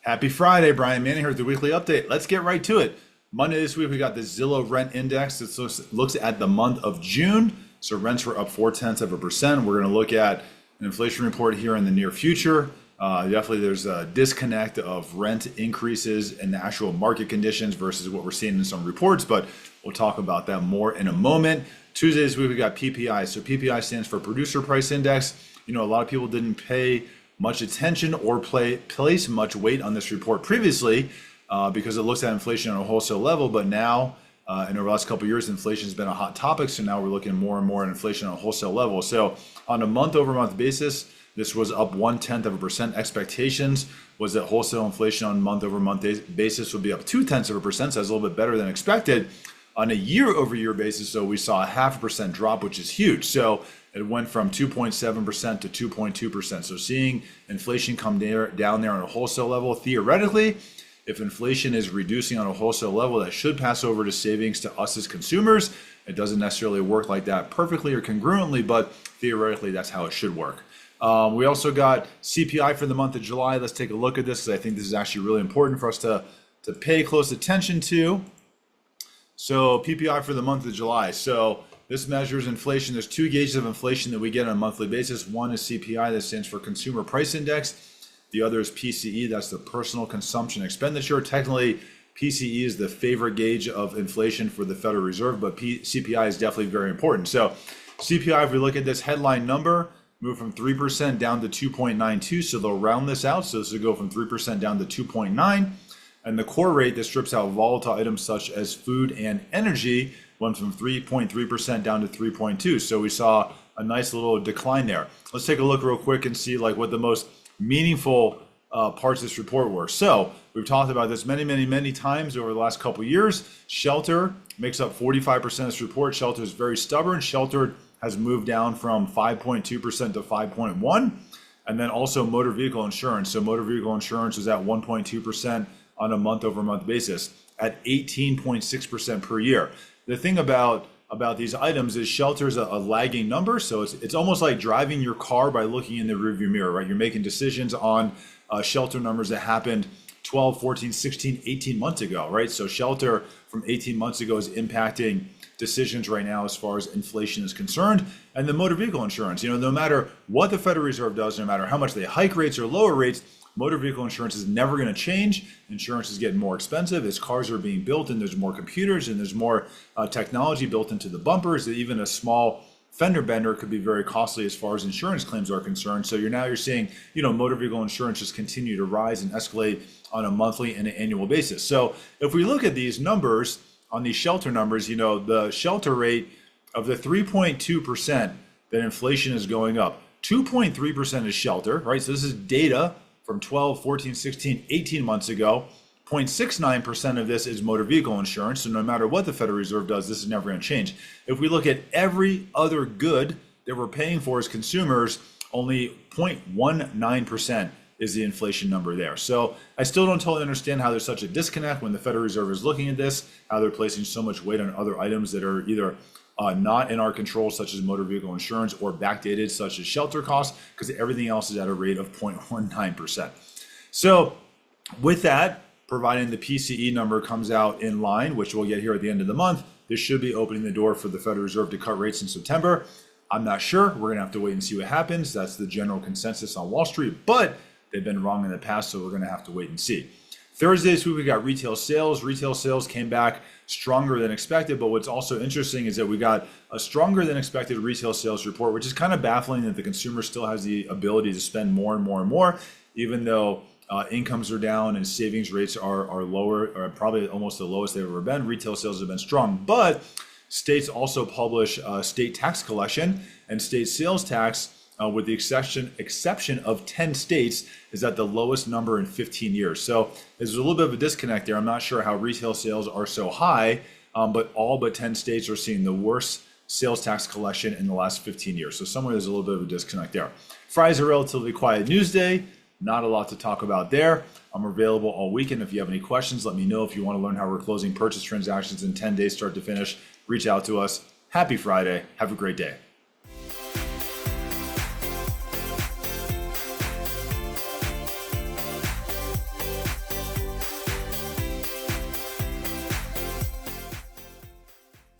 Happy Friday, Brian Manning here with the weekly update. Let's get right to it. Monday this week, we got the Zillow rent index. This looks at the month of June. So rents were up 0.4%. We're going to look at an inflation report here in the near future. Definitely there's a disconnect of rent increases and the actual market conditions versus what we're seeing in some reports, but we'll talk about that more in a moment. Tuesday this week, we got PPI. So PPI stands for Producer Price Index. You know, a lot of people didn't pay much attention or place much weight on this report previously because it looks at inflation on a wholesale level, but now and over the last couple of years, inflation has been a hot topic. So now we're looking more and more at inflation on a wholesale level. So on a month-over-month basis, this was up 0.1%. Expectations was that wholesale inflation on month-over-month basis would be up 0.2%. So that's a little bit better than expected. On a year-over-year basis, so we saw a 0.5% drop, which is huge. So it went from 2.7% to 2.2%. So seeing inflation come down there on a wholesale level, theoretically, if inflation is reducing on a wholesale level, that should pass over to savings to us as consumers. It doesn't necessarily work like that perfectly or congruently, but theoretically, that's how it should work. We also got CPI for the month of July. Let's take a look at this because I think this is actually really important for us to pay close attention to. So PPI for the month of July. So this measures inflation. There's two gauges of inflation that we get on a monthly basis. One is CPI, that stands for Consumer Price Index. The other is PCE, that's the Personal Consumption Expenditure. Technically, PCE is the favorite gauge of inflation for the Federal Reserve, but CPI is definitely very important. So CPI, if we look at this headline number, moved from 3% down to 2.92. So they'll round this out. So this will go from 3% down to 2.9. And the core rate that strips out volatile items such as food and energy went from 3.3% down to 3.2. So we saw a nice little decline there. Let's take a look real quick and see like what the most meaningful parts of this report were. So we've talked about this many times over the last couple of years. Shelter makes up 45% of this report. Shelter is very stubborn. Shelter has moved down from 5.2% to 5.1%. And then also motor vehicle insurance. So motor vehicle insurance is at 1.2% on a month-over-month basis at 18.6% per year. The thing about these items is shelter is a lagging number. So it's almost like driving your car by looking in the rearview mirror, right? You're making decisions on shelter numbers that happened 12, 14, 16, 18 months ago, right? So shelter from 18 months ago is impacting decisions right now as far as inflation is concerned. And the motor vehicle insurance, you know, no matter what the Federal Reserve does, no matter how much they hike rates or lower rates, motor vehicle insurance is never going to change. Insurance is getting more expensive as cars are being built and there's more computers and there's more technology built into the bumpers that even a small fender bender could be very costly as far as insurance claims are concerned. So you're seeing, you know, motor vehicle insurance just continue to rise and escalate on a monthly and an annual basis. So if we look at these numbers on these shelter numbers, you know, the shelter rate of the 3.2% that inflation is going up, 2.3% is shelter, right? So this is data from 12, 14, 16, 18 months ago. 0.69% of this is motor vehicle insurance. So no matter what the Federal Reserve does, this is never going to change. If we look at every other good that we're paying for as consumers, only 0.19% is the inflation number there. So I still don't totally understand how there's such a disconnect when the Federal Reserve is looking at this, how they're placing so much weight on other items that are either not in our control, such as motor vehicle insurance, or backdated, such as shelter costs, because everything else is at a rate of 0.19%. So with that, providing the PCE number comes out in line, which we'll get here at the end of the month, this should be opening the door for the Federal Reserve to cut rates in September. I'm not sure. We're going to have to wait and see what happens. That's the general consensus on Wall Street, but they've been wrong in the past, so we're going to have to wait and see. Thursday this week, we got retail sales. Retail sales came back stronger than expected, but what's also interesting is that we got a stronger than expected retail sales report, which is kind of baffling that the consumer still has the ability to spend more and more and more, even though incomes are down and savings rates are lower, or probably almost the lowest they've ever been. Retail sales have been strong, but states also publish state tax collection, and state sales tax, with the exception of 10 states, is at the lowest number in 15 years. So there's a little bit of a disconnect there. I'm not sure how retail sales are so high, but all but 10 states are seeing the worst sales tax collection in the last 15 years. So somewhere there's a little bit of a disconnect there. Friday's a relatively quiet news day. Not a lot to talk about there. I'm available all weekend. If you have any questions, let me know. If you want to learn how we're closing purchase transactions in 10 days start to finish, reach out to us. Happy Friday. Have a great day.